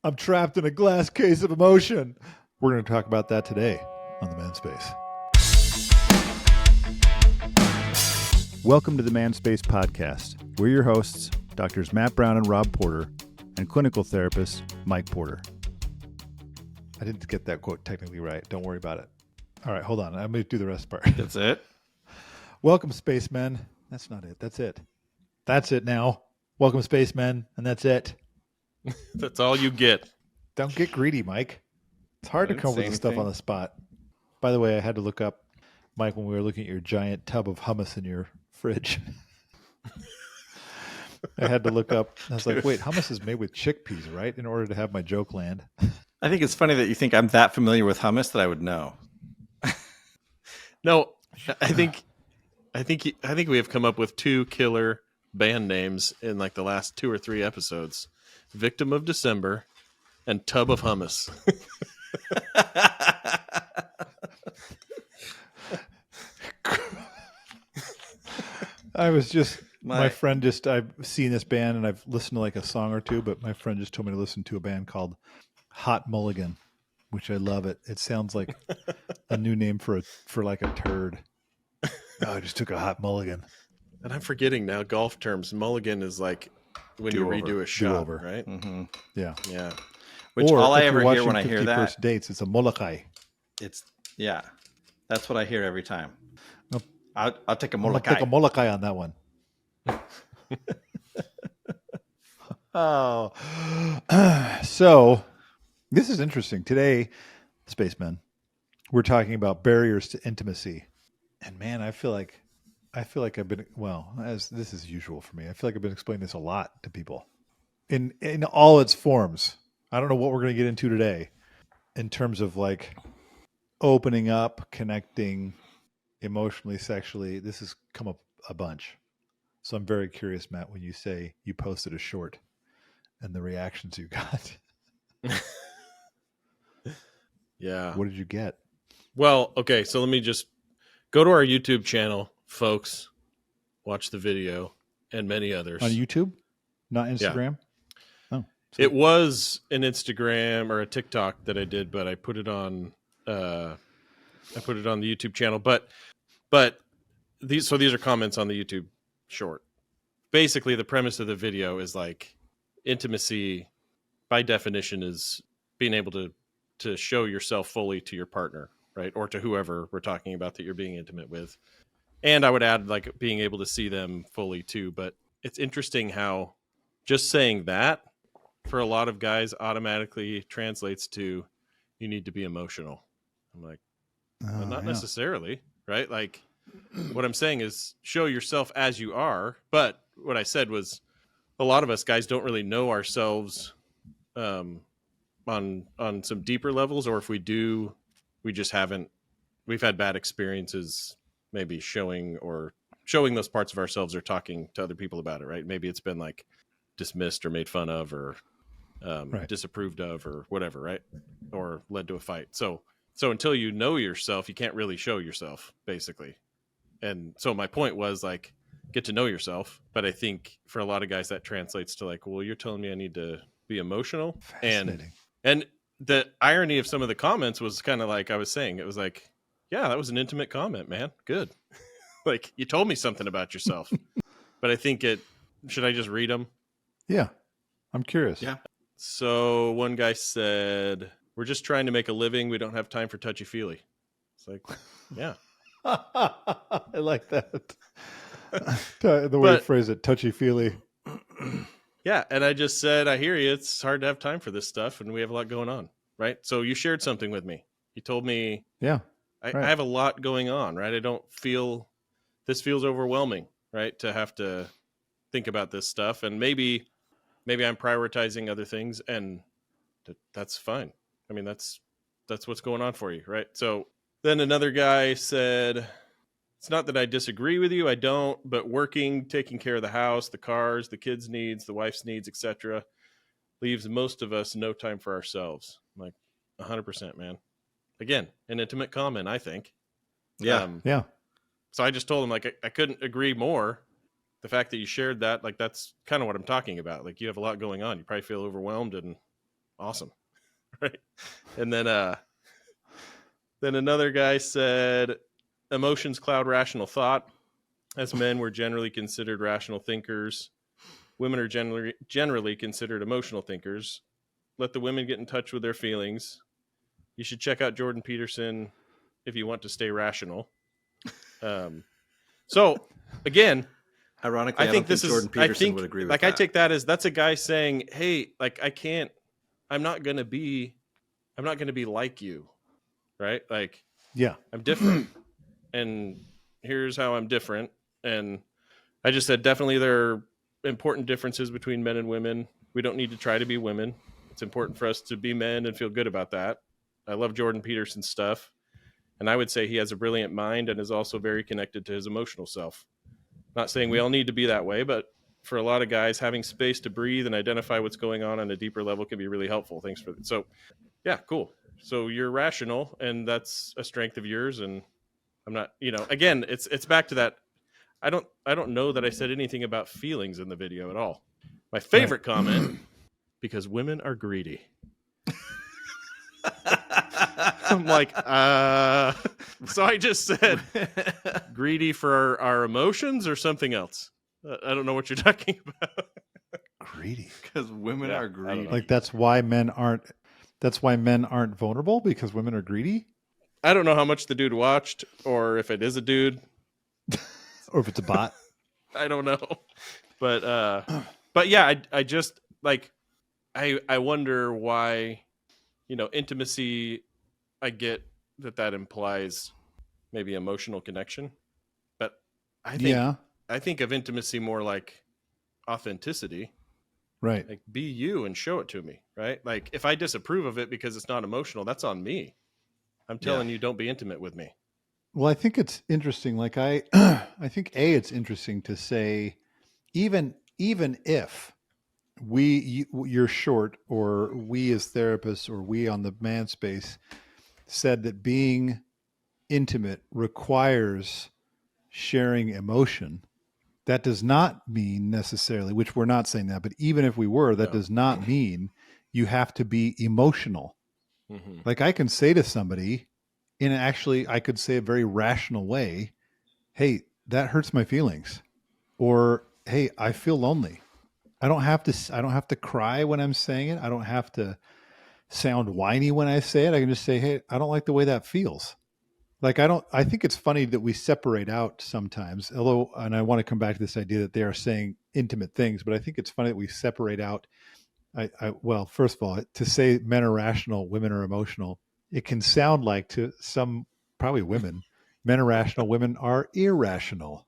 I'm trapped in a glass case of emotion. We're going to talk about that today on the Manspace. Welcome to the Manspace podcast. We're your hosts, Doctors Matt Brown and Rob Porter, and clinical therapist Mike Porter. I didn't get that quote technically right. Don't worry about it. All right, hold on. I'm going to do the rest part. That's it? Welcome, spacemen. That's not it. That's it. That's it now. Welcome, spacemen, and that's it. That's all you get. Don't get greedy, Mike. It's hard to come up with this stuff on the spot. By the way, I had to look up, Mike, when we were looking at your giant tub of hummus in your fridge. I had to look up. I was like, wait, hummus is made with chickpeas, right? In order to have my joke land. I think it's funny that you think I'm that familiar with hummus that I would know. No, I think we have come up with two killer band names in like the last 2 or 3 episodes: Victim of December and Tub of Hummus. I was just my friend just I've seen this band and I've listened to like a song or two, but my friend just told me to listen to a band called Hot Mulligan, which I love it. It sounds like a new name for like a turd. Oh, I just took a hot mulligan. And I'm forgetting now golf terms. Mulligan is like when you redo a shot, right? Mm-hmm. Yeah. Yeah. Which or all I if ever you're hear when I watching hear 50 that, First Dates, it's a molokai. Yeah, that's what I hear every time. Nope. I'll take a I'm gonna molokai. take a molokai on that one. Oh, so this is interesting. Today, spacemen, we're talking about barriers to intimacy, and man, I feel like I've been as this is usual for me. I feel like I've been explaining this a lot to people in all its forms. I don't know what we're going to get into today in terms of like opening up, connecting emotionally, sexually. This has come up a bunch. So I'm very curious, Matt, when you say you posted a short and the reactions you got. Yeah. What did you get? Well, okay, so let me just go to our YouTube channel, folks. Watch the video and many others. On YouTube? Not Instagram? Yeah. Oh. It was an Instagram or a TikTok that I did, but I put it on the YouTube channel. But these are comments on the YouTube short. Basically, the premise of the video is like intimacy by definition is being able to show yourself fully to your partner, right? Or to whoever we're talking about that you're being intimate with. And I would add like being able to see them fully too. But it's interesting how just saying that for a lot of guys automatically translates to you need to be emotional. I'm like, well, not necessarily, right? Like what I'm saying is show yourself as you are. But what I said was a lot of us guys don't really know ourselves on some deeper levels, or if we do, we just haven't. We've had bad experiences, maybe showing those parts of ourselves or talking to other people about it. Right? Maybe it's been like dismissed or made fun of or disapproved of or whatever, right? Or led to a fight. So until you know yourself, you can't really show yourself, basically. And so my point was like, get to know yourself. But I think for a lot of guys that translates to like, well, you're telling me I need to be emotional. And the irony of some of the comments was kind of like I was saying, it was like, yeah, that was an intimate comment, man. Good. Like you told me something about yourself. But I think should I just read them? Yeah. I'm curious. Yeah. So one guy said, we're just trying to make a living. We don't have time for touchy-feely. It's like, yeah. I like that. The way you phrase it, touchy-feely. Yeah, and I just said, I hear you. It's hard to have time for this stuff, and we have a lot going on, right? So you shared something with me. You told me, I have a lot going on, right? I don't feel, this feels overwhelming, right? To have to think about this stuff, and maybe I'm prioritizing other things, and that's fine. I mean, that's what's going on for you, right? So then another guy said, it's not that I disagree with you. I don't, but working, taking care of the house, the cars, the kids' needs, the wife's needs, etc., leaves most of us no time for ourselves. I'm like 100%, man. Again, an intimate comment, I think. Yeah. Yeah. So I just told him, like, I couldn't agree more. The fact that you shared that, like, that's kind of what I'm talking about. Like, you have a lot going on. You probably feel overwhelmed and Awesome. Right. And then another guy said, emotions cloud rational thought. As men, we're generally considered rational thinkers. Women are generally considered emotional thinkers. Let the women get in touch with their feelings. You should check out Jordan Peterson if you want to stay rational. So again, Ironically, I think this Jordan is. Peterson would agree with like that. I take that as that's a guy saying, "Hey, like I can't. I'm not gonna be like you, right? Like Yeah. I'm different, and here's how I'm different." And I just said definitely there are important differences between men and women. We don't need to try to be women. It's important for us to be men and feel good about that. I love Jordan Peterson's stuff, and I would say he has a brilliant mind and is also very connected to his emotional self. Not saying we all need to be that way, but for a lot of guys, having space to breathe and identify what's going on a deeper level can be really helpful. Thanks for that. So, yeah, cool. So you're rational, and that's a strength of yours. And I'm not, again, it's back to that. I don't know that I said anything about feelings in the video at all. My favorite comment, because women are greedy. I'm like, so I just said greedy for our emotions or something else. I don't know what you're talking about. Greedy. Because women are greedy. Like that's why men aren't vulnerable, because women are greedy, I don't know how much the dude watched or if it is a dude. or if it's a bot. I don't know. But yeah, I just like I wonder why, intimacy, I get that implies maybe emotional connection. But I think of intimacy more like authenticity. Right. Like be you and show it to me, right? Like if I disapprove of it because it's not emotional, that's on me. I'm telling you, don't be intimate with me. Well, I think it's interesting. Like I think it's interesting to say, even if you're short, or we as therapists, or we on the Manspace said that being intimate requires sharing emotion, that does not mean necessarily, which we're not saying that, but even if we were, that does not mean you have to be emotional. Mm-hmm. Like I can say to somebody, I could say a very rational way, hey, that hurts my feelings. Or, hey, I feel lonely. I don't have to cry when I'm saying it. I don't have to sound whiny when I say it. I can just say, hey, I don't like the way that feels. Like I think it's funny that we separate out sometimes, although, and I want to come back to this idea that they are saying intimate things, but I think it's funny that we separate out. Well, first of all, to say men are rational, women are emotional, it can sound like to some, probably women, men are rational, women are irrational.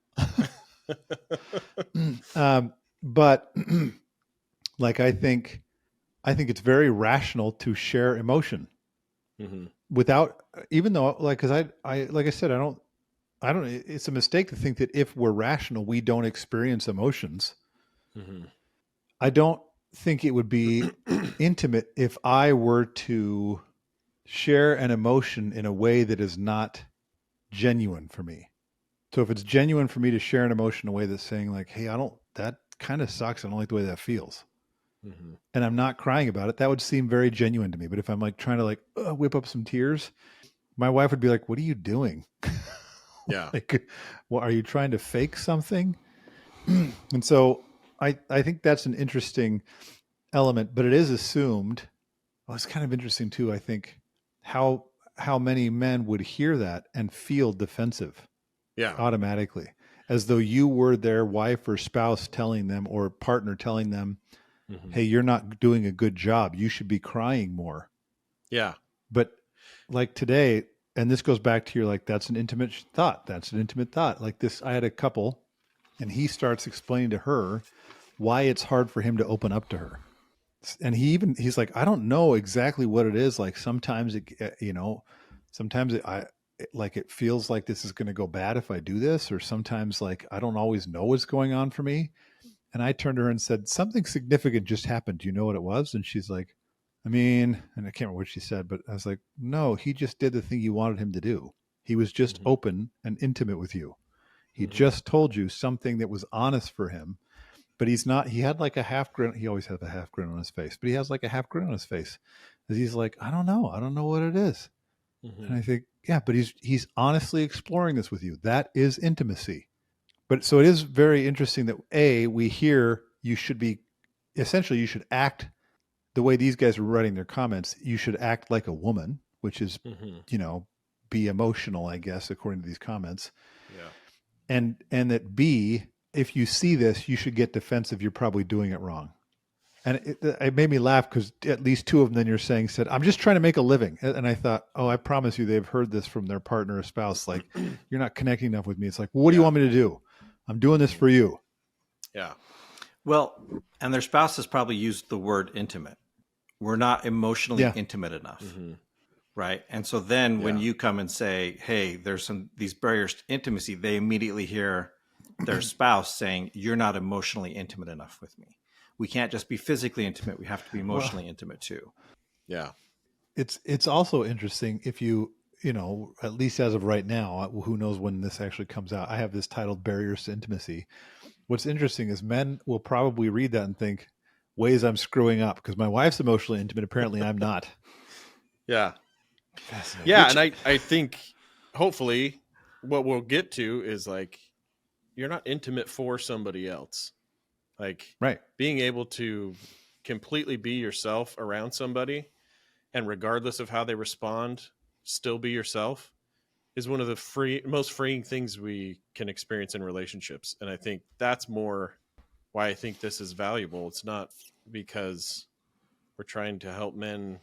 But like, I think it's very rational to share emotion without, even though, like, cause like I said, I don't, it's a mistake to think that if we're rational, we don't experience emotions. Mm-hmm. I don't think it would be intimate if I were to share an emotion in a way that is not genuine for me. So if it's genuine for me to share an emotion in a way that's saying like, hey, that kind of sucks. I don't like the way that feels. Mm-hmm. And I'm not crying about it, that would seem very genuine to me. But if I'm like trying to like whip up some tears, my wife would be like, what are you doing? Yeah. Like, well, are you trying to fake something? And so I think that's an interesting element, but it is assumed. Well, it's kind of interesting too, I think, how many men would hear that and feel defensive automatically, as though you were their wife or spouse telling them, or partner telling them, hey, you're not doing a good job. You should be crying more. Yeah. But like today, and this goes back to your, like, that's an intimate thought. That's an intimate thought. Like this, I had a couple and he starts explaining to her why it's hard for him to open up to her. And he's like, I don't know exactly what it is. Like sometimes it feels like this is going to go bad if I do this, or sometimes like, I don't always know what's going on for me. And I turned to her and said, something significant just happened. Do you know what it was? And she's like, I mean, and I can't remember what she said, but I was like, no, he just did the thing you wanted him to do. He was just open and intimate with you. He just told you something that was honest for him, but he's not. He had like a half grin. He always has a half grin on his face, but he has like a half grin on his face. Because he's like, I don't know what it is. And I think, yeah, but he's honestly exploring this with you. That is intimacy. But so it is very interesting that we hear you should act the way these guys are writing their comments. You should act like a woman, which is, be emotional, I guess, according to these comments. Yeah. And that B, if you see this, you should get defensive. You're probably doing it wrong. And it made me laugh because at least two of them then you're saying said, I'm just trying to make a living. And I thought, oh, I promise you they've heard this from their partner or spouse. Like, you're not connecting enough with me. It's like, well, what do you want me to do? I'm doing this for you. Yeah. Well, and their spouse has probably used the word intimate. We're not emotionally intimate enough. Right. And so then when you come and say, hey, there's these barriers to intimacy, they immediately hear their spouse saying, you're not emotionally intimate enough with me. We can't just be physically intimate. We have to be emotionally intimate too. Yeah. It's also interesting if you at least as of right now, who knows when this actually comes out. I have this titled Barriers to Intimacy. What's interesting is men will probably read that and think ways I'm screwing up because my wife's emotionally intimate. Apparently I'm not. Yeah. Fascinating. Yeah. And I think hopefully what we'll get to is like, you're not intimate for somebody else. Like being able to completely be yourself around somebody and regardless of how they respond, still be yourself is one of the most freeing things we can experience in relationships. And I think that's more why I think this is valuable. It's not because we're trying to help men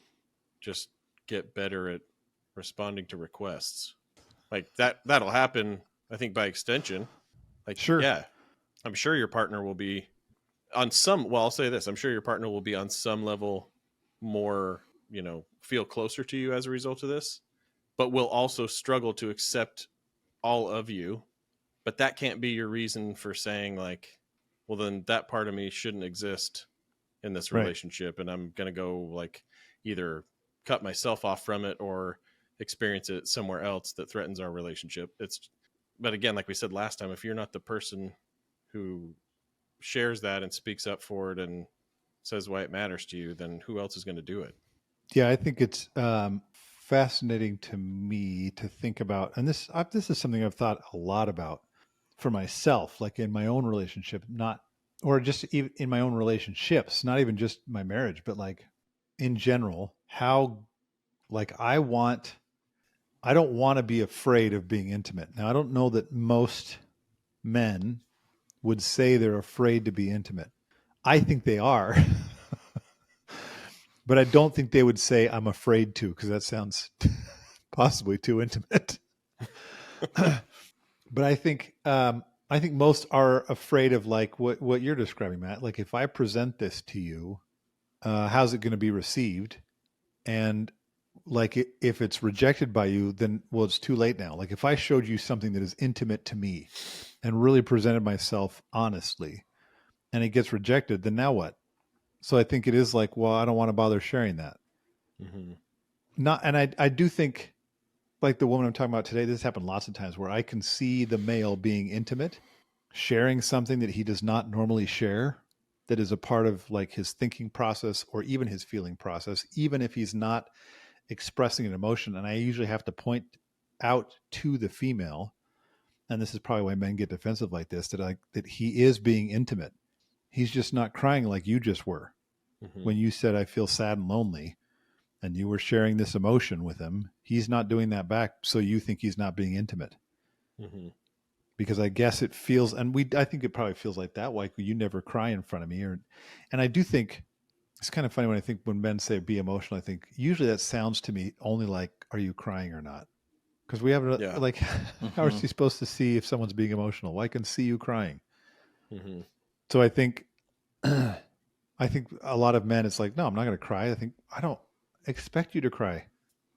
just get better at responding to requests. Like that'll happen, I think, by extension. Like, sure. Yeah, I'm sure your partner will be on some, well, I'll say this, I'm sure your partner will be on some level more, feel closer to you as a result of this, but will also struggle to accept all of you. But that can't be your reason for saying like, well, then that part of me shouldn't exist in this relationship. And I'm going to go like either cut myself off from it or experience it somewhere else that threatens our relationship. But again, like we said last time, if you're not the person who shares that and speaks up for it and says why it matters to you, then who else is going to do it? Yeah, I think it's fascinating to me to think about, and this is something I've thought a lot about for myself, like in my own relationship, or just even in my own relationships, not even just my marriage, but like in general, how like I don't want to be afraid of being intimate. Now, I don't know that most men would say they're afraid to be intimate. I think they are. But I don't think they would say I'm afraid to, because that sounds possibly too intimate. But I think most are afraid of like what you're describing, Matt. Like if I present this to you, how's it going to be received? And like if it's rejected by you, then well, it's too late now. Like if I showed you something that is intimate to me and really presented myself honestly, and it gets rejected, then now what? So I think it is like, well, I don't want to bother sharing that. And I do think like the woman I'm talking about today, this happened lots of times where I can see the male being intimate, sharing something that he does not normally share, that is a part of like his thinking process or even his feeling process, even if he's not expressing an emotion. And I usually have to point out to the female, and this is probably why men get defensive like this, that he is being intimate. He's just not crying like you just were. When you said, I feel sad and lonely, and you were sharing this emotion with him, he's not doing that back. So you think he's not being intimate. Because I guess it feels, and I think it probably feels like that. Like you never cry in front of me. And I do think it's kind of funny when men say be emotional, I think usually that sounds to me only like, are you crying or not? Because we have like, how are you supposed to see if someone's being emotional? Well, I can see you crying. So I think a lot of men, it's like, no, I'm not going to cry. I don't expect you to cry.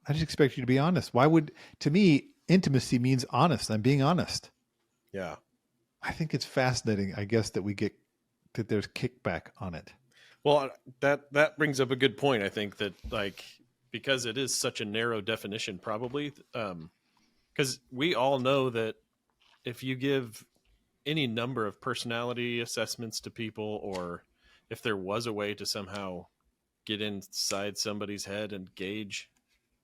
I just expect you to be honest. To me, intimacy means honest. I'm being honest. Yeah. I think it's fascinating, I guess, that there's kickback on it. Well, that brings up a good point. I think that like, because it is such a narrow definition, probably, because we all know that if you give any number of personality assessments to people, or if there was a way to somehow get inside somebody's head and gauge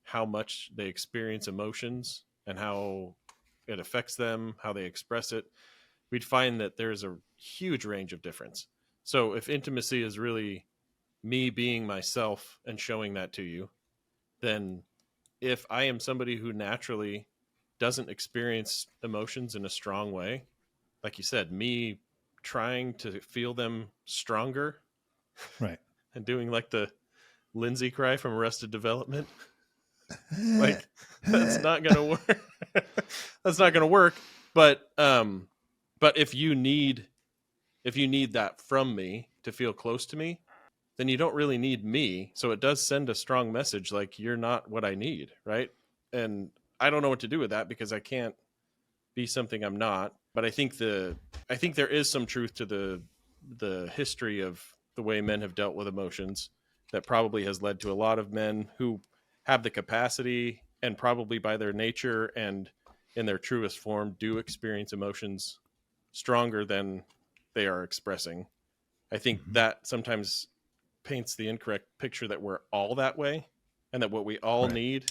how much they experience emotions and how it affects them, how they express it, we'd find that there's a huge range of difference. So if intimacy is really me being myself and showing that to you, then if I am somebody who naturally doesn't experience emotions in a strong way, like you said, me trying to feel them stronger, Right. and doing like the Lindsay cry from Arrested Development, like that's not gonna work. That's not gonna work. But if you need that from me to feel close to me, then you don't really need me. So it does send a strong message, like you're not what I need, right? And I don't know what to do with that because I can't be something I'm not. But I think there is some truth to the history of the way men have dealt with emotions that probably has led to a lot of men who have the capacity and probably by their nature and in their truest form do experience emotions stronger than they are expressing. I think that sometimes paints the incorrect picture that we're all that way, and that what we all need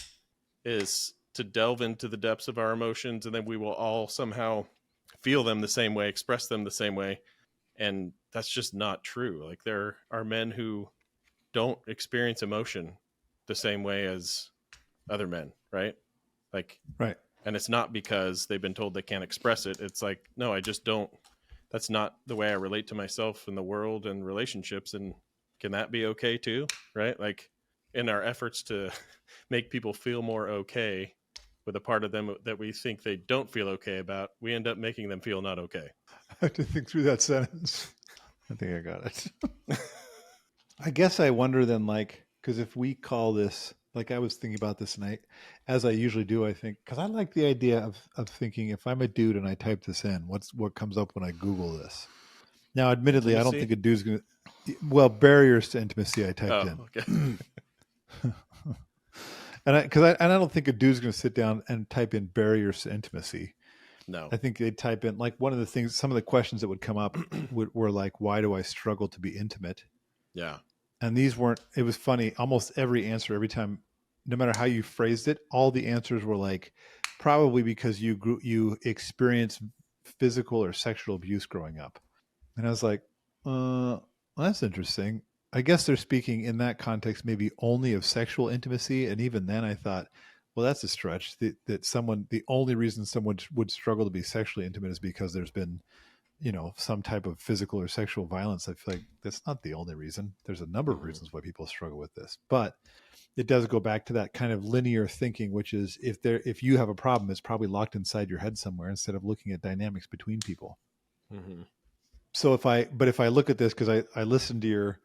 is to delve into the depths of our emotions, and then we will all somehow feel them the same way, express them the same way. And that's just not true. Like there are men who don't experience emotion the same way as other men, right? Like, Right. and it's not because they've been told they can't express it. It's like, no, I just don't. That's not the way I relate to myself in the world and relationships. And can that be okay too? Right? Like in our efforts to make people feel more okay with a part of them that we think they don't feel okay about, we end up making them feel not okay. I have to think through that sentence. I think I got it. I guess I wonder then, like, because if we call this, like I was thinking about this night, as I usually do, I think, because I like the idea of thinking if I'm a dude and I type this in, what comes up when I Google this? Now, admittedly, I don't think a dude's going to, well, barriers to intimacy I typed in. Okay. And I don't think a dude's going to sit down and type in barriers to intimacy. No. I think they type in, like, one of the things, some of the questions that would come up were like, why do I struggle to be intimate? Yeah. And these weren't, it was funny. Almost every answer, every time, no matter how you phrased it, all the answers were like, probably because you experienced physical or sexual abuse growing up. And I was like, well, that's interesting. I guess they're speaking in that context, maybe only of sexual intimacy. And even then I thought, well, that's a stretch that someone, the only reason someone would struggle to be sexually intimate is because there's been, some type of physical or sexual violence. I feel like that's not the only reason. There's a number of reasons why people struggle with this, but it does go back to that kind of linear thinking, which is if you have a problem, it's probably locked inside your head somewhere instead of looking at dynamics between people. Mm-hmm. So if I look at this, because I listened to your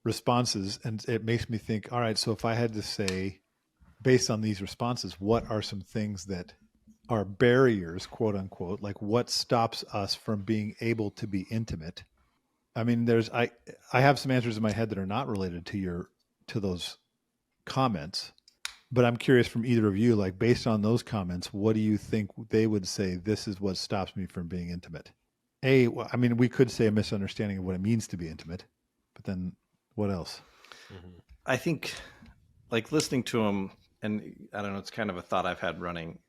responses and it makes me think, all right, so if I had to say, based on these responses, what are some things that are barriers, quote unquote, like what stops us from being able to be intimate? I mean, I have some answers in my head that are not related to those comments, but I'm curious from either of you, like based on those comments, what do you think they would say? This is what stops me from being intimate. Well, I mean, we could say a misunderstanding of what it means to be intimate, but then what else? Mm-hmm. I think like listening to him, and I don't know, it's kind of a thought I've had running.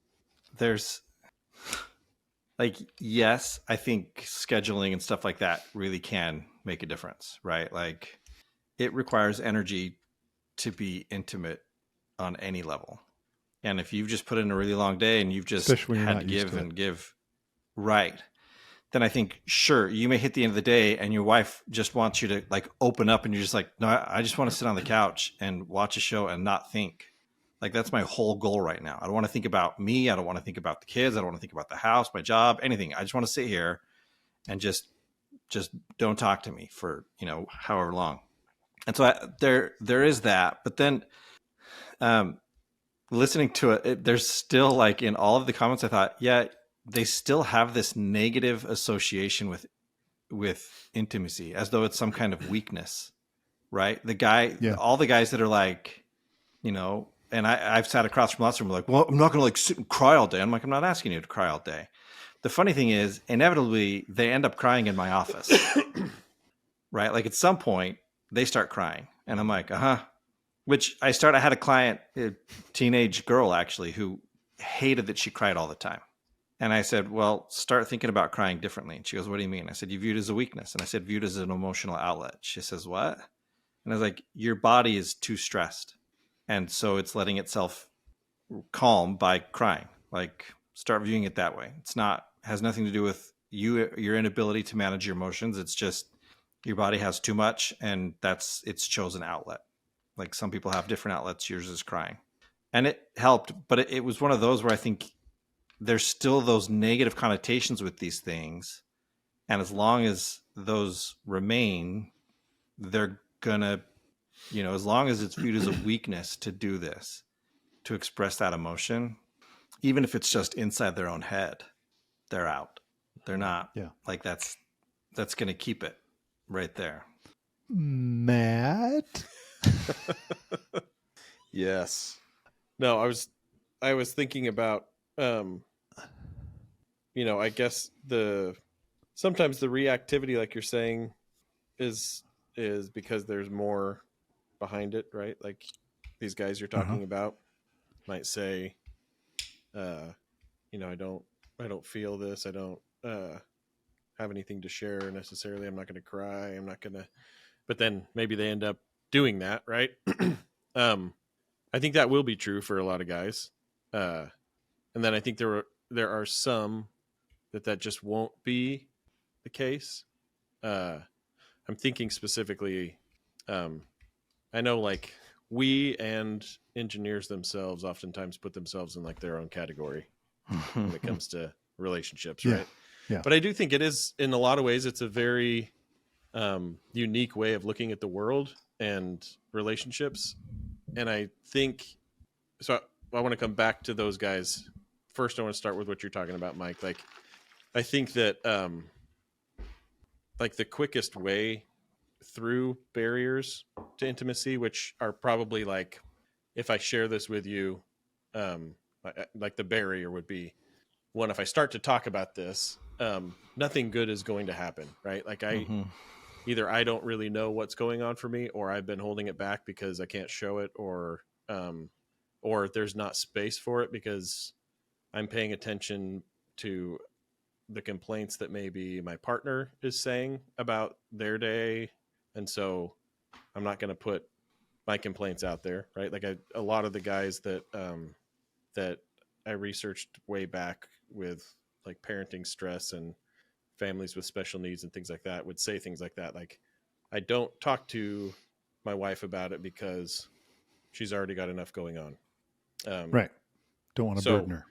There's like, yes, I think scheduling and stuff like that really can make a difference, right? Like it requires energy to be intimate on any level. And if you've just put in a really long day and you've just had to give and give, right, then I think, sure, you may hit the end of the day and your wife just wants you to like open up and you're just like, no, I just want to sit on the couch and watch a show and not think. Like that's my whole goal right now. I don't want to think about me. I don't want to think about the kids. I don't want to think about the house, my job, anything. I just want to sit here and just don't talk to me for, however long. And so there is that. But then listening to it, there's still like in all of the comments, I thought, yeah, they still have this negative association with intimacy as though it's some kind of weakness, right? All the guys that are like, and I've sat across from lots of them like, well, I'm not going to like sit and cry all day. I'm like, I'm not asking you to cry all day, the funny thing is, inevitably, they end up crying in my office, right? Like at some point, they start crying, and I'm like, Which I had a client, a teenage girl actually, who hated that she cried all the time. And I said, well, start thinking about crying differently. And she goes, what do you mean? I said, you view it as a weakness. And I said, viewed as an emotional outlet. She says, what? And I was like, your body is too stressed. And so it's letting itself calm by crying. Like, start viewing it that way. It's not, has nothing to do with your inability to manage your emotions. It's just your body has too much, and that's its chosen outlet. Like, some people have different outlets. Yours is crying. And it helped, but it was one of those where I think there's still those negative connotations with these things. And as long as those remain, they're gonna, as long as it's viewed as a weakness to do this, to express that emotion, even if it's just inside their own head, they're out. They're not. Yeah. Like that's going to keep it right there. Matt? Yes. No, I was thinking about, I guess sometimes the reactivity, like you're saying, is because there's more behind it, right? Like these guys you're talking about might say, I don't feel this. I don't have anything to share necessarily. I'm not going to cry. I'm not going to, but then maybe they end up doing that, right? I think that will be true for a lot of guys. And then I think there are some that just won't be the case. I'm thinking specifically, I know like we and engineers themselves oftentimes put themselves in like their own category when it comes to relationships, right? Yeah. But I do think it is, in a lot of ways, it's a very unique way of looking at the world and relationships. And I think, so I want to come back to those guys. First, I want to start with what you're talking about, Mike. Like, I think that like the quickest way through barriers to intimacy, which are probably like, if I share this with you, like the barrier would be one, if I start to talk about this, nothing good is going to happen, right? Like either I don't really know what's going on for me, or I've been holding it back because I can't show it, or there's not space for it because I'm paying attention to the complaints that maybe my partner is saying about their day. And so I'm not going to put my complaints out there, right? Like a lot of the guys that I researched way back with like parenting stress and families with special needs and things like that would say things like that. Like, I don't talk to my wife about it because she's already got enough going on. Right. Don't want to burden her.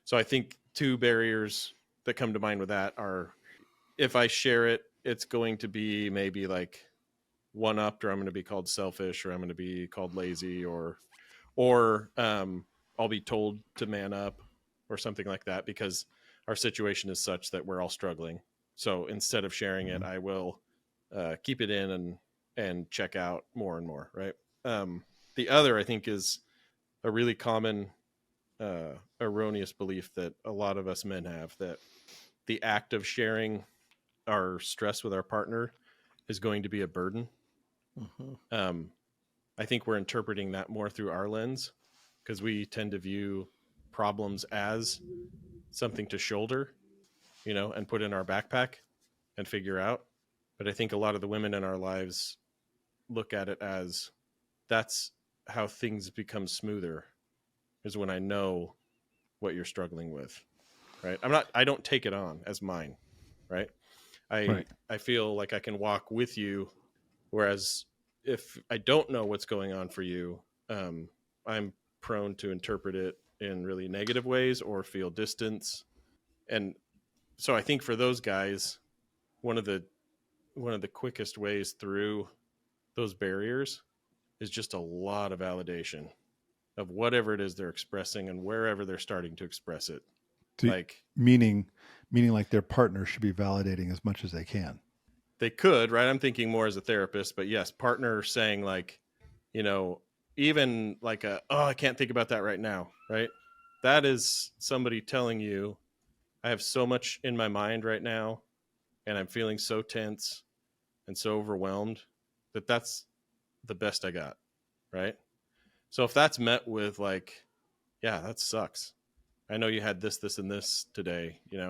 So I think two barriers that come to mind with that are, if I share it, it's going to be maybe like one upped, or I'm going to be called selfish, or I'm going to be called lazy, or I'll be told to man up or something like that, because our situation is such that we're all struggling. So instead of sharing it, I will keep it in and check out more and more. Right. The other, I think, is a really common erroneous belief that a lot of us men have, that the act of sharing our stress with our partner is going to be a burden. I think we're interpreting that more through our lens, because we tend to view problems as something to shoulder, and put in our backpack and figure out. But I think a lot of the women in our lives look at it as, that's how things become smoother, is when I know what you're struggling with, right? I don't take it on as mine, right? I feel like I can walk with you. Whereas if I don't know what's going on for you, I'm prone to interpret it in really negative ways or feel distance. And so I think for those guys, one of the quickest ways through those barriers is just a lot of validation of whatever it is they're expressing and wherever they're starting to express it. Meaning like their partner should be validating as much as they can. They could, right? I'm thinking more as a therapist, but yes, partner saying like, even like I can't think about that right now, right? That is somebody telling you I have so much in my mind right now, and I'm feeling so tense and so overwhelmed that that's the best I got, right? So if that's met with like, yeah, that sucks. I know you had this, and this today, Yeah.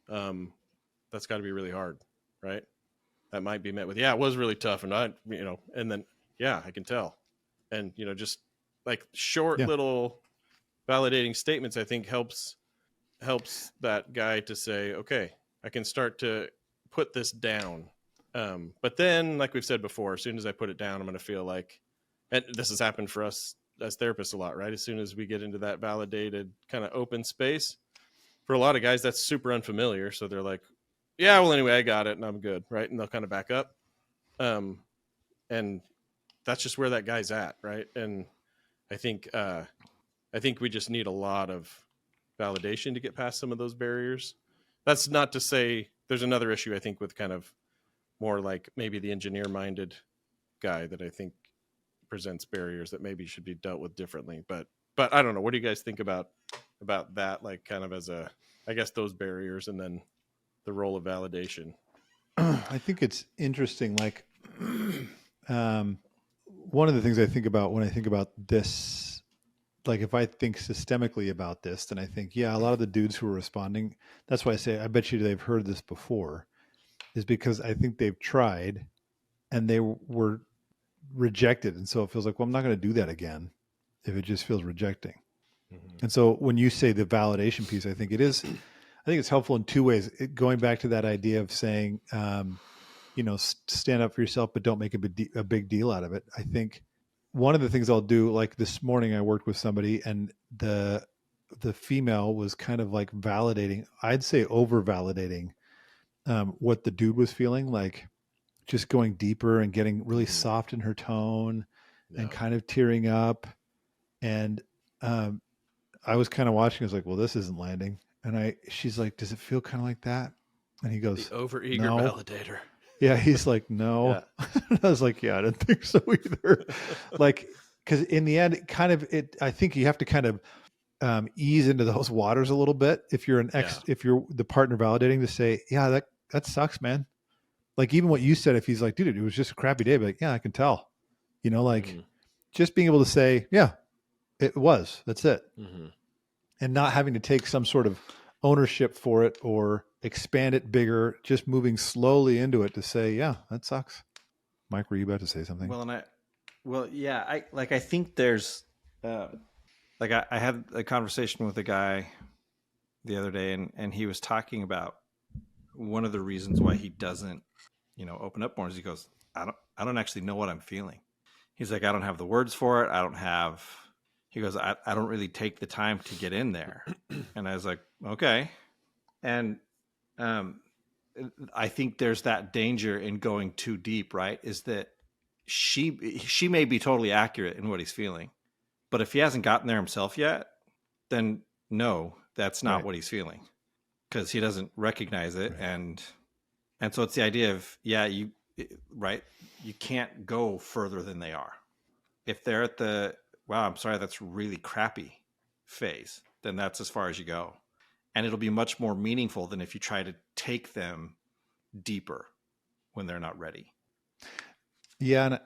That's got to be really hard, right? That might be met with, yeah, it was really tough, and and then, yeah, I can tell, and just like short Yeah. little validating statements, I think helps that guy to say, okay, I can start to put this down. But then, like we've said before, as soon as I put it down, I'm going to feel like, and this has happened for us as therapists a lot, right? As soon as we get into that validated kind of open space, for a lot of guys, that's super unfamiliar. So they're like, yeah, well, anyway, I got it and I'm good, right? And they'll kind of back up. And that's just where that guy's at, right? And I think we just need a lot of validation to get past some of those barriers. That's not to say there's another issue, I think, with kind of more like maybe the engineer-minded guy that I think presents barriers that maybe should be dealt with differently. But I don't know. What do you guys think about that? Like kind of as I guess those barriers and then the role of validation. I think it's interesting. Like, one of the things I think about when I think about this, like if I think systemically about this, then I think, yeah, a lot of the dudes who are responding, that's why I say, I bet you they've heard this before, is because I think they've tried and they were rejected. And so it feels like, well, I'm not going to do that again if it just feels rejecting. Mm-hmm. And so when you say the validation piece, I think it's helpful in two ways. Going back to that idea of saying, stand up for yourself, but don't make a big deal out of it. I think one of the things I'll do, like this morning, I worked with somebody and the female was kind of like validating, I'd say over validating what the dude was feeling, like just going deeper and getting really soft in her tone and kind of tearing up. And I was kind of watching, I was like, well, this isn't landing. And she's like, does it feel kind of like that? And he goes, the overeager no. Validator. Yeah. He's like, no. Yeah. I was like, yeah, I didn't think so either. Like, cause in the end, I think you have to kind of ease into those waters a little bit. If you're if you're the partner validating, to say, yeah, that sucks, man. Like even what you said, if he's like, dude, it was just a crappy day, but like, yeah, I can tell, just being able to say, yeah, it was, that's it. Mm-hmm. And not having to take some sort of ownership for it or expand it bigger, just moving slowly into it to say, yeah, that sucks. Mike, were you about to say something? I think there's, I had a conversation with a guy the other day and he was talking about one of the reasons why he doesn't, open up more is he goes, I don't actually know what I'm feeling. He's like, I don't have the words for it. He goes, I don't really take the time to get in there. And I was like, okay. And I think there's that danger in going too deep, right? Is that she may be totally accurate in what he's feeling, but if he hasn't gotten there himself yet, then no, that's not what he's feeling because he doesn't recognize it. Right. And so it's the idea of, you can't go further than they are. If they're at the, wow, I'm sorry, that's really crappy phase, then that's as far as you go. And it'll be much more meaningful than if you try to take them deeper when they're not ready. Yeah.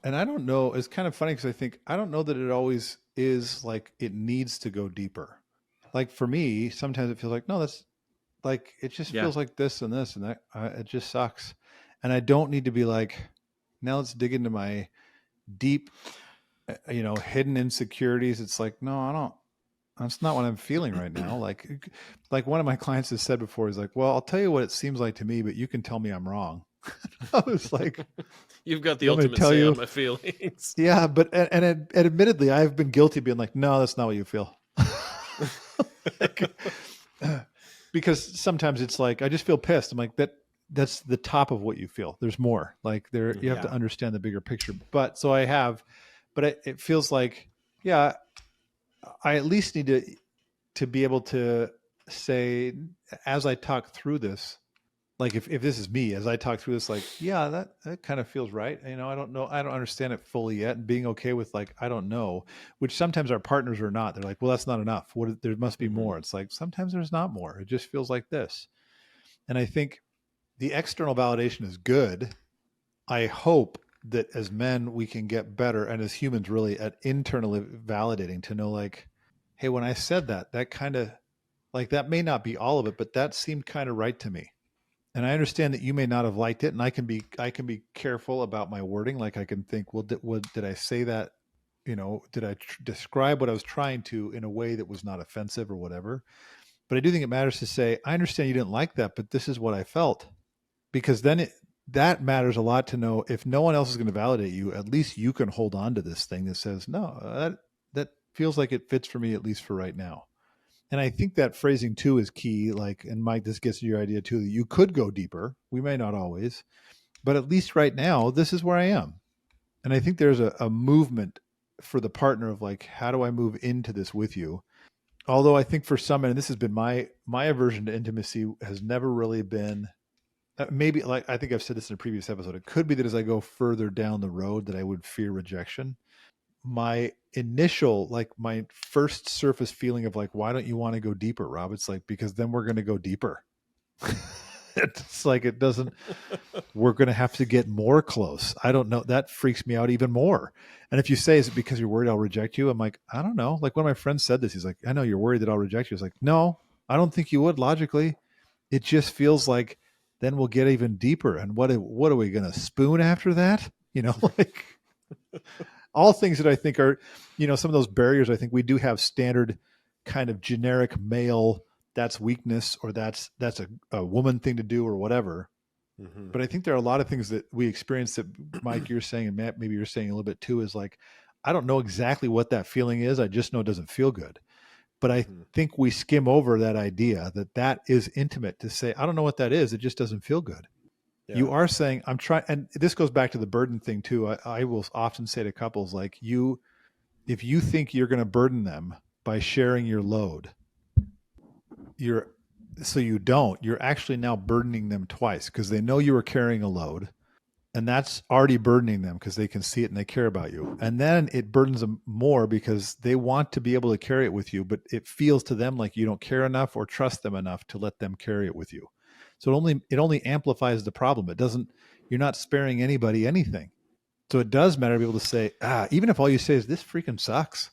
And I don't know, it's kind of funny because I don't know that it always is like it needs to go deeper. Like for me, sometimes it feels like, no, that's like, it just feels like this and this and that. It just sucks. And I don't need to be like, now let's dig into my deep, hidden insecurities. It's like, no, I don't. That's not what I'm feeling right now. Like one of my clients has said before, he's like, well, I'll tell you what it seems like to me, but you can tell me I'm wrong. I was like, you've got the ultimate say on my feelings. Yeah. But, and admittedly, I've been guilty of being like, no, that's not what you feel. Because sometimes it's like, I just feel pissed. I'm like, that's the top of what you feel. There's more like you have to understand the bigger picture. But it feels like, yeah, I at least need to be able to say, as I talk through this, like if this is me, as I talk through this, like, yeah, that kind of feels right. I don't know. I don't understand it fully yet. And being okay with like, I don't know, which sometimes our partners are not. They're like, well, that's not enough. There must be more. It's like, sometimes there's not more. It just feels like this. And I think the external validation is good. I hope that as men, we can get better, and as humans really, at internally validating to know like, hey, when I said that, that kind of like, that may not be all of it, but that seemed kind of right to me. And I understand that you may not have liked it, and I can be careful about my wording. Like I can think, well, did I say that? Did I describe what I was trying to in a way that was not offensive or whatever? But I do think it matters to say, I understand you didn't like that, but this is what I felt, because then that matters a lot to know. If no one else is going to validate you, at least you can hold on to this thing that says, no, that feels like it fits for me, at least for right now. And I think that phrasing too is key. Like, and Mike, this gets to your idea too, that you could go deeper. We may not always, but at least right now, this is where I am. And I think there's a movement for the partner of like, how do I move into this with you? Although I think for some, and this has been my aversion to intimacy has never really been, maybe, like I think I've said this in a previous episode, it could be that as I go further down the road that I would fear rejection. My initial, like my first surface feeling of like, why don't you want to go deeper, Rob? It's like, because then we're going to go deeper. It's like, it doesn't, we're going to have to get more close. I don't know. That freaks me out even more. And if you say, is it because you're worried I'll reject you? I'm like, I don't know. Like one of my friends said this, he's like, I know you're worried that I'll reject you. It's like, no, I don't think you would logically. It just feels like then we'll get even deeper. And what are we going to spoon after that? Like all things that I think are, some of those barriers. I think we do have standard kind of generic male, that's weakness, or that's a woman thing to do or whatever. Mm-hmm. But I think there are a lot of things that we experience that, Mike, you're saying, and Matt, maybe you're saying a little bit too, is like, I don't know exactly what that feeling is. I just know it doesn't feel good. But I think we skim over that idea that is intimate to say, I don't know what that is. It just doesn't feel good. Yeah. You are saying, I'm trying, and this goes back to the burden thing too. I will often say to couples, like, if you think you're going to burden them by sharing your load, you're actually now burdening them twice, because they know you were carrying a load, and that's already burdening them because they can see it and they care about you. And then it burdens them more because they want to be able to carry it with you, but it feels to them like you don't care enough or trust them enough to let them carry it with you. So it only amplifies the problem. You're not sparing anybody anything. So it does matter to be able to say, even if all you say is, this freaking sucks.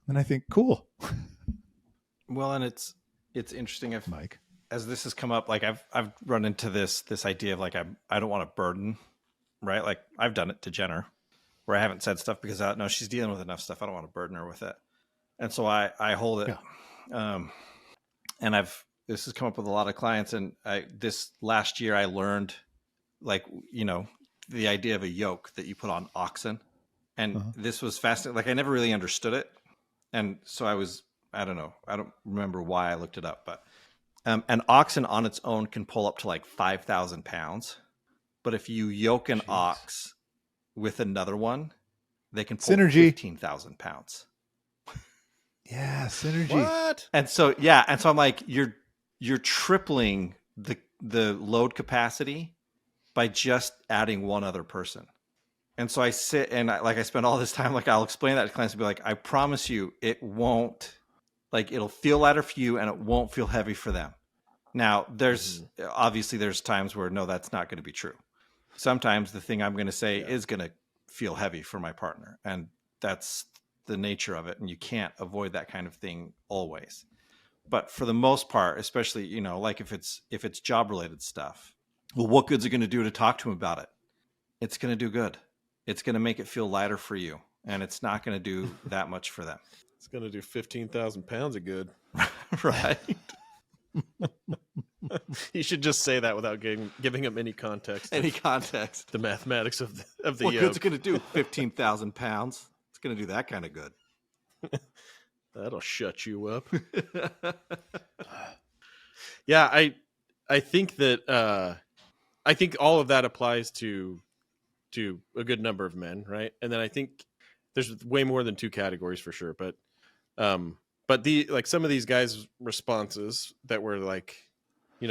And I think, cool. Well, and it's interesting Mike, as this has come up, like I've run into this idea of like, I don't want to burden, right? Like I've done it to Jenner where I haven't said stuff because I know she's dealing with enough stuff. I don't want to burden her with it. And so I hold it. Yeah. And this has come up with a lot of clients. And this last year I learned, like, the idea of a yoke that you put on oxen. And this was fascinating. Like I never really understood it. And so I don't know. I don't remember why I looked it up, but an oxen on its own can pull up to like 5,000 pounds. But if you yoke an ox with another one, they can pull 15,000 pounds. Yeah, synergy. What? And so I'm like, you're tripling the load capacity by just adding one other person. And so I sit and I spend all this time, like I'll explain that to clients and be like, I promise you, it won't, like it'll feel lighter for you and it won't feel heavy for them. Now obviously there's times where no, that's not going to be true. Sometimes the thing I'm going to say is going to feel heavy for my partner, and that's the nature of it. And you can't avoid that kind of thing always. But for the most part, especially, like if it's job related stuff, well, what good's it going to do to talk to him about it? It's going to do good. It's going to make it feel lighter for you, and it's not going to do that much for them. It's going to do 15,000 pounds of good. Right. You should just say that without giving him any context. Any context. The mathematics of the what yoke. Good's it going to do? 15,000 pounds. It's going to do that kind of good. That'll shut you up. Yeah, I think that I think all of that applies to a good number of men, right? And then I think there's way more than two categories for sure, but some of these guys' responses that were like,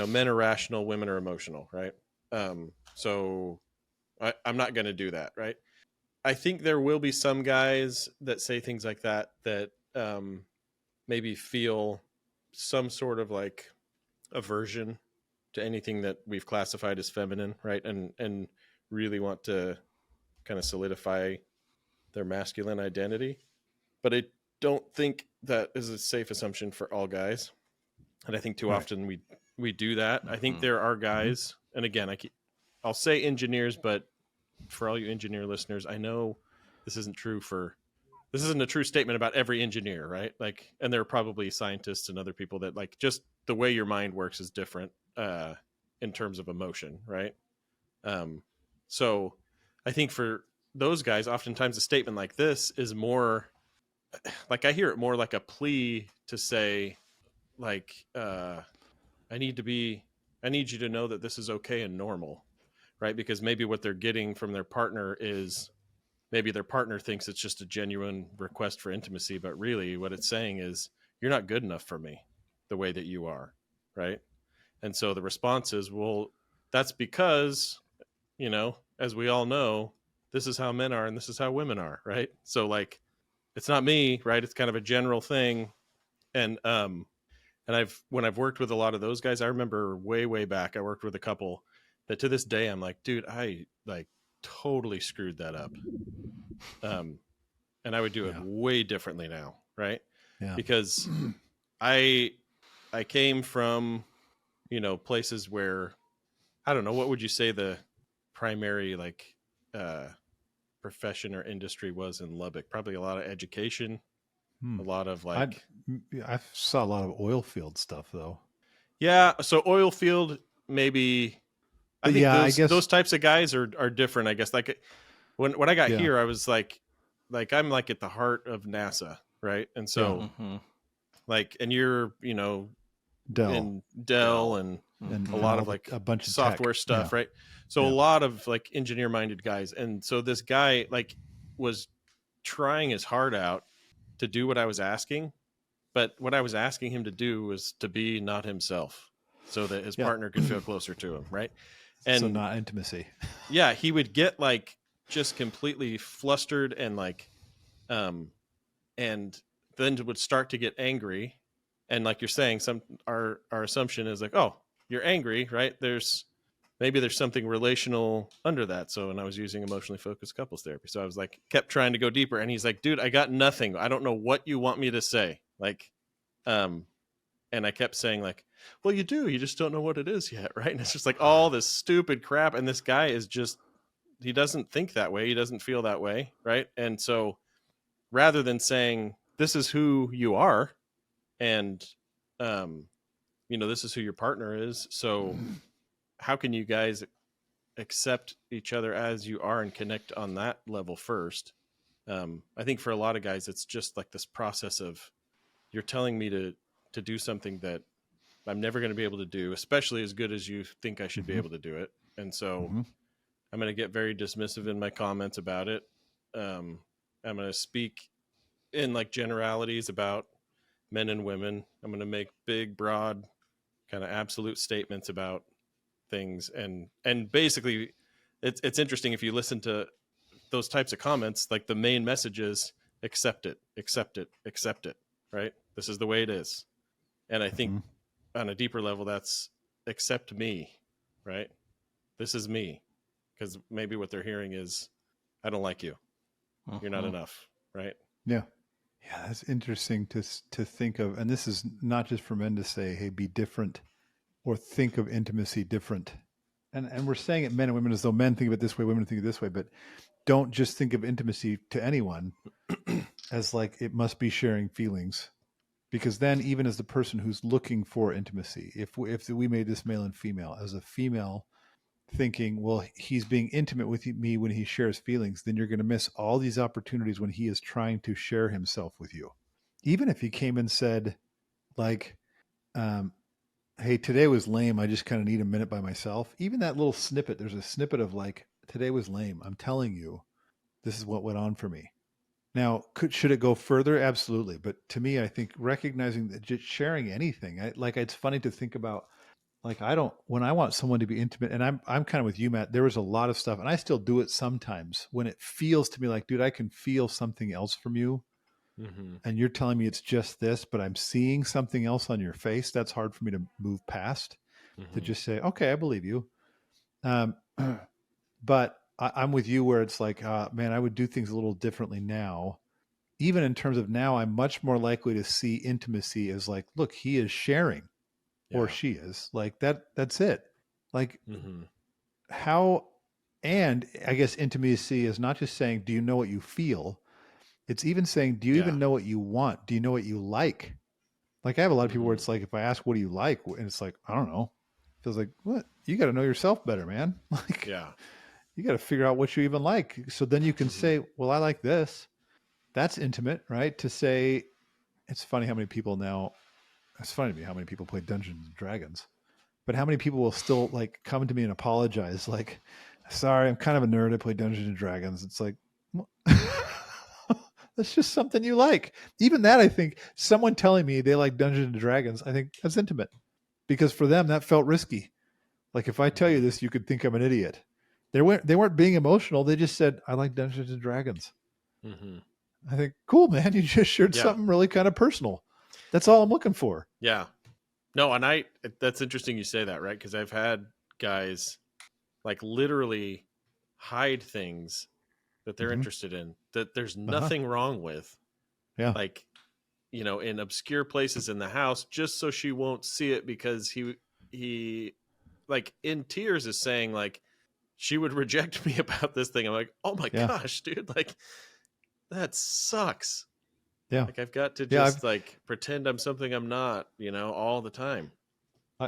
men are rational, women are emotional, right? So I'm not going to do that, right? I think there will be some guys that say things like that maybe feel some sort of like aversion to anything that we've classified as feminine, right? And really want to kind of solidify their masculine identity. But I don't think that is a safe assumption for all guys. And I think too often we do that. I think there are guys, and again, I'll say engineers, but for all you engineer listeners, I know this isn't a true statement about every engineer, right? Like, and there are probably scientists and other people that like just the way your mind works is different in terms of emotion, right? So I think for those guys, oftentimes a statement like this is more like, I hear it more like a plea to say, like, I need you to know that this is okay and normal, right? Because maybe what they're getting from their partner is, maybe their partner thinks it's just a genuine request for intimacy, but really what it's saying is, you're not good enough for me the way that you are, right? And so the response is, well, that's because, as we all know, this is how men are and this is how women are, right? So like, it's not me, right? It's kind of a general thing. And when I've worked with a lot of those guys, I remember way back, I worked with a couple that to this day I'm like, dude, I like totally screwed that up. And I would do it way differently now, right? Yeah. Because I came from, places where, I don't know, what would you say the primary like profession or industry was in Lubbock? Probably a lot of education, a lot of like I saw a lot of oil field stuff though. Yeah, so oil field maybe. I think I guess those types of guys are different. I guess like when I got here, I was like I'm like at the heart of NASA, right? And so like, and you're Dell and a lot of like a bunch of software tech stuff, right? So a lot of like engineer minded guys, and so this guy like was trying his heart out to do what I was asking. But what I was asking him to do was to be not himself, so that his partner could feel closer to him, right? And so not intimacy. Yeah, he would get like just completely flustered and like, and then would start to get angry. And like you're saying, our assumption is like, oh, you're angry, right? Maybe there's something relational under that. So, and I was using emotionally focused couples therapy. So I was like, kept trying to go deeper. And he's like, dude, I got nothing. I don't know what you want me to say. Like, and I kept saying like, well, you do, you just don't know what it is yet. Right. And it's just like all this stupid crap. And this guy is just, he doesn't think that way. He doesn't feel that way. Right. And so rather than saying, this is who you are, and, this is who your partner is. So how can you guys accept each other as you are and connect on that level first? I think for a lot of guys, it's just like this process of, you're telling me to do something that I'm never going to be able to do, especially as good as you think I should be able to do it. And so I'm going to get very dismissive in my comments about it. I'm going to speak in like generalities about men and women. I'm going to make big, broad, kind of absolute statements about things. And basically it's interesting if you listen to those types of comments, like the main message is accept it, accept it, accept it, right? This is the way it is. And I think on a deeper level, that's accept me, right? This is me. Because maybe what they're hearing is, I don't like you. You're not enough, right? Yeah. Yeah, that's interesting to think of. And this is not just for men to say, hey, be different, or think of intimacy different. And we're saying it men and women as though men think of it this way, women think of it this way, but don't just think of intimacy to anyone as like it must be sharing feelings. Because then even as the person who's looking for intimacy, if we made this male and female, as a female thinking, well, he's being intimate with me when he shares feelings, then you're going to miss all these opportunities when he is trying to share himself with you. Even if he came and said like, hey, today was lame. I just kind of need a minute by myself. Even that little snippet, there's a snippet of like, today was lame. I'm telling you, this is what went on for me. Now, should it go further? Absolutely. But to me, I think recognizing that just sharing anything, it's funny to think about like I don't, when I want someone to be intimate, and I'm kind of with you, Matt, there was a lot of stuff, and I still do it sometimes when it feels to me like, dude, I can feel something else from you. Mm-hmm. And you're telling me it's just this, but I'm seeing something else on your face. That's hard for me to move past, to Mm-hmm. just say, okay, I believe you. Um, but I'm with you where it's like, man, I would do things a little differently now. Even in terms of now, I'm much more likely to see intimacy as like, look, he is sharing, or Yeah. she is like that. That's it. Like Mm-hmm. how, and I guess intimacy is not just saying, do you know what you feel? It's even saying, do you Yeah. even know what you want? Do you know what you like? Like I have a lot of people where Mm-hmm. it's like, if I ask, what do you like? And it's like, I don't know. It feels like, what? You got to know yourself better, man. Like Yeah. you got to figure out what you even like. So then you can Mm-hmm. say, well, I like this. That's intimate, right? To say, it's funny how many people now, it's funny to me how many people play Dungeons and Dragons, but how many people will still like come to me and apologize, like, sorry, I'm kind of a nerd. I play Dungeons and Dragons. It's like, well, that's just something you like. Even that, I think, someone telling me they like Dungeons and Dragons, I think that's intimate because for them that felt risky. Like if I tell you Mm-hmm. this, you could think I'm an idiot. They weren't being emotional. They just said, I like Dungeons and Dragons. Mm-hmm. I think, cool, man. You just shared Yeah. something really kind of personal. That's all I'm looking for. Yeah. No, and that's interesting you say that, right? Because I've had guys like literally hide things that they're Mm-hmm. interested in that there's Uh-huh. nothing wrong with, Yeah. like, in obscure places in the house, just so she won't see it, because he like in tears is saying like she would reject me about this thing. I'm like, oh my Yeah. gosh, dude, like that sucks. Yeah. Like I've got to Yeah. I've, just like pretend I'm something I'm not, all the time.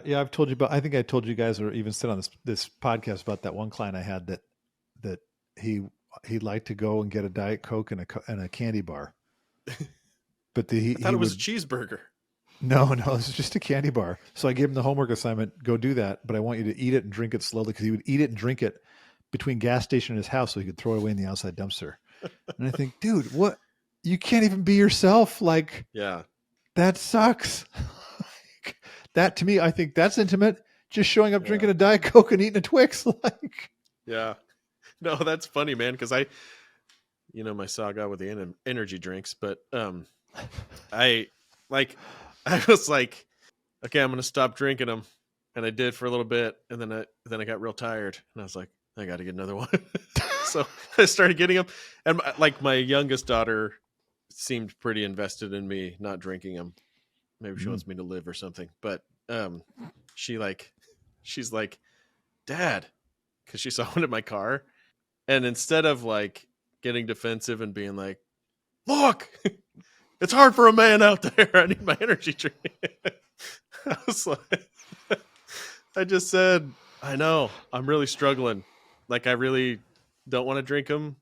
yeah, I've told you about. I think I told you guys, or even said on this podcast about that one client I had that he he liked to go and get a Diet Coke and a candy bar, but I thought he it was a would cheeseburger. no, it's just a candy bar. So I gave him the homework assignment: go do that, but I want you to eat it and drink it slowly because he would eat it and drink it between gas station and his house so he could throw it away in the outside dumpster. And I think, dude, what? You can't even be yourself. Like Yeah. that sucks. That to me, I think that's intimate. Just showing up, Yeah. drinking a Diet Coke and eating a Twix. Like, Yeah. No, that's funny, man, because my saga with the energy drinks, but I like I was like, okay, I'm gonna stop drinking them, and I did for a little bit, and then I got real tired, and I was like, I got to get another one. So I started getting them, and my youngest daughter seemed pretty invested in me not drinking them. Maybe she mm, wants me to live or something, but she she's like, Dad, because she saw one in my car, and instead of like getting defensive and being like, look, it's hard for a man out there. I need my energy drink. I was like, I just said, I know, I'm really struggling. Like, I really don't want to drink them.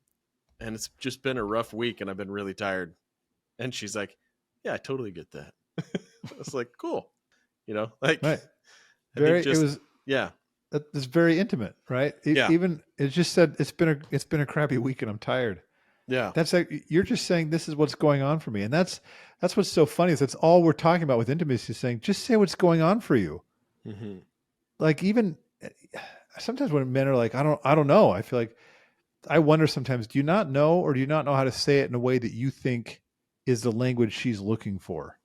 And it's just been a rough week and I've been really tired. And she's like, yeah, I totally get that. I was like, cool. Like, right. I think It just, was yeah, it's very intimate, right? yeah, Even it just said it's been a crappy week and I'm tired. yeah. That's like you're just saying this is what's going on for me, and that's what's so funny is that's all we're talking about with intimacy. Is saying just say what's going on for you. Mm-hmm. Like even sometimes when men are like, I don't know. I feel like I wonder sometimes, do you not know, or do you not know how to say it in a way that you think is the language she's looking for?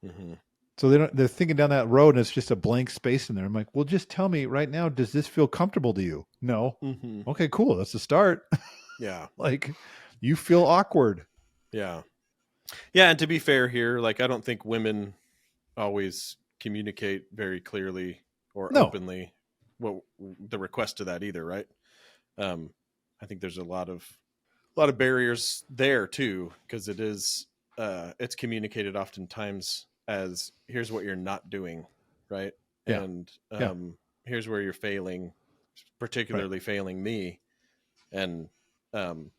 Mm-hmm. So they're thinking down that road and it's just a blank space in there. I'm like, well, just tell me right now, does this feel comfortable to you? No. Mm-hmm. Okay, cool. That's the start. Yeah. Like you feel awkward. Yeah. Yeah. And to be fair here, like, I don't think women always communicate very clearly or No. openly what the request to that either, right? I think there's a lot of barriers there too, because it's communicated oftentimes as, here's what you're not doing, right? Yeah. And Yeah. here's where you're failing, Right. particularly failing me. And um,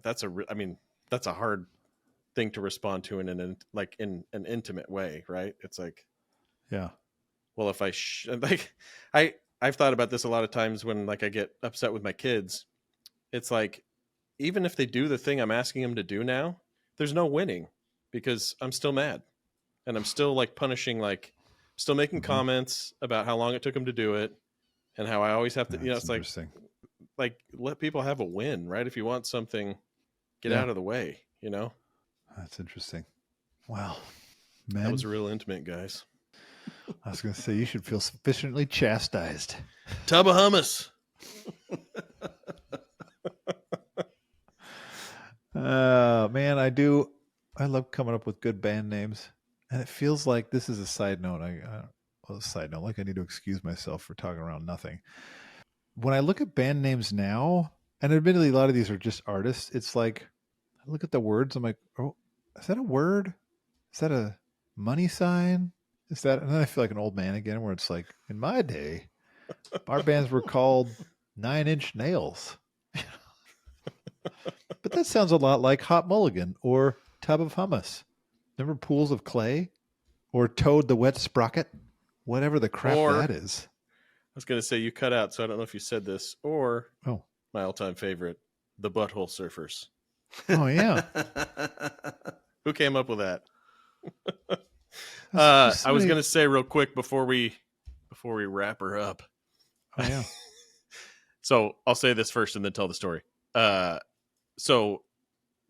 I mean, that's a hard thing to respond to in an intimate way, right? It's like, Yeah. well, if like, I've thought about this a lot of times when like I get upset with my kids. It's like, even if they do the thing I'm asking them to do now, there's no winning, because I'm still mad and I'm still like punishing like Still making comments about how long it took him to do it, and how I always have to. That's It's like let people have a win, right? If you want something, get out of the way. That's interesting. Wow, man, that was real intimate, guys. I was going to say you should feel sufficiently chastised. Tub of hummus. Man, I love coming up with good band names, and it feels like this is a side note. Like I need to excuse myself for talking around nothing. When I look at band names now, and admittedly a lot of these are just artists, it's like I look at the words, I'm like, oh, is that a word? Is that a money sign? Is that? And then I feel like an old man again, where it's like, in my day, our bands were called 9 Inch Nails. But that sounds a lot like Hot Mulligan or Tub of Hummus. Remember Pools of Clay? Or Toad the Wet Sprocket? Whatever the crap that is. I was going to say you cut out, so I don't know if you said this. Or my all-time favorite, the Butthole Surfers. Oh, yeah. Who came up with that? I was going to say real quick before we wrap her up. Oh, yeah. So I'll say this first and then tell the story. So,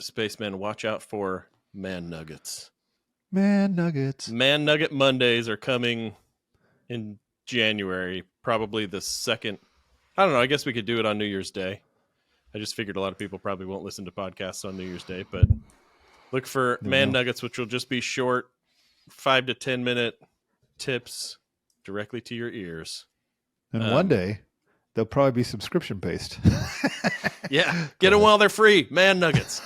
Spaceman, watch out for Man Nuggets. Man Nuggets. Man Nugget Mondays are coming in January, probably the second. I don't know. I guess we could do it on New Year's Day. I just figured a lot of people probably won't listen to podcasts on New Year's Day, but look for Man Nuggets, which will just be short, 5 to 10 minute tips directly to your ears. And one day, they'll probably be subscription based. Yeah, get them while they're free, Man Nuggets.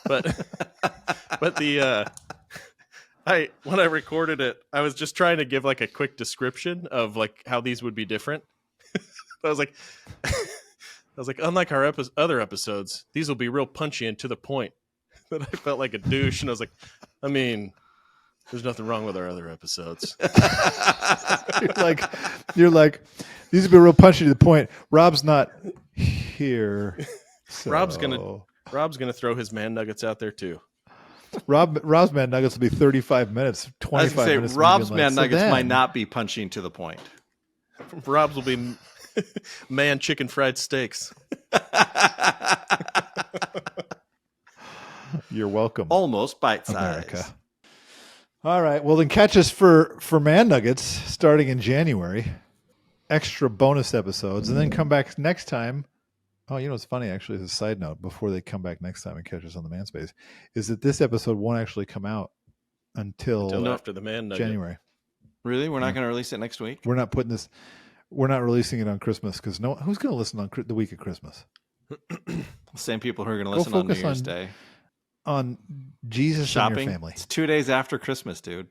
But when I recorded it, I was just trying to give like a quick description of like how these would be different. I was like, unlike our other episodes, these will be real punchy and to the point. That I felt like a douche, and I was like, I mean, there's nothing wrong with our other episodes. You're like, these will be real punchy to the point. Rob's not here. So. Rob's gonna throw his Man Nuggets out there too. Rob's Man Nuggets will be 35 minutes, 25 minutes. I was say Rob's Man Nuggets might not be punching to the point. Rob's will be man chicken fried steaks. You're welcome. Almost bite size. America. All right. Well, then catch us for Man Nuggets starting in January. Extra bonus episodes, and then come back next time. Oh, it's funny, actually, as a side note, before they come back next time and catch us on the Manspace, is that this episode won't actually come out until after the Man Nugget. January. Really? We're not going to release it next week? We're not releasing it on Christmas because who's going to listen on the week of Christmas? Same people who are going to listen on New Year's Day. On Jesus shopping. And your family. It's 2 days after Christmas, dude.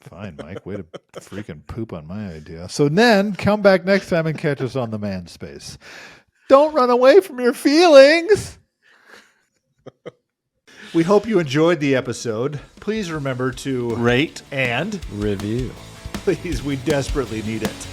Fine, Mike. Way to freaking poop on my idea. So then come back next time and catch us on the Manspace. Don't run away from your feelings. We hope you enjoyed the episode. Please remember to rate and review. Please, we desperately need it.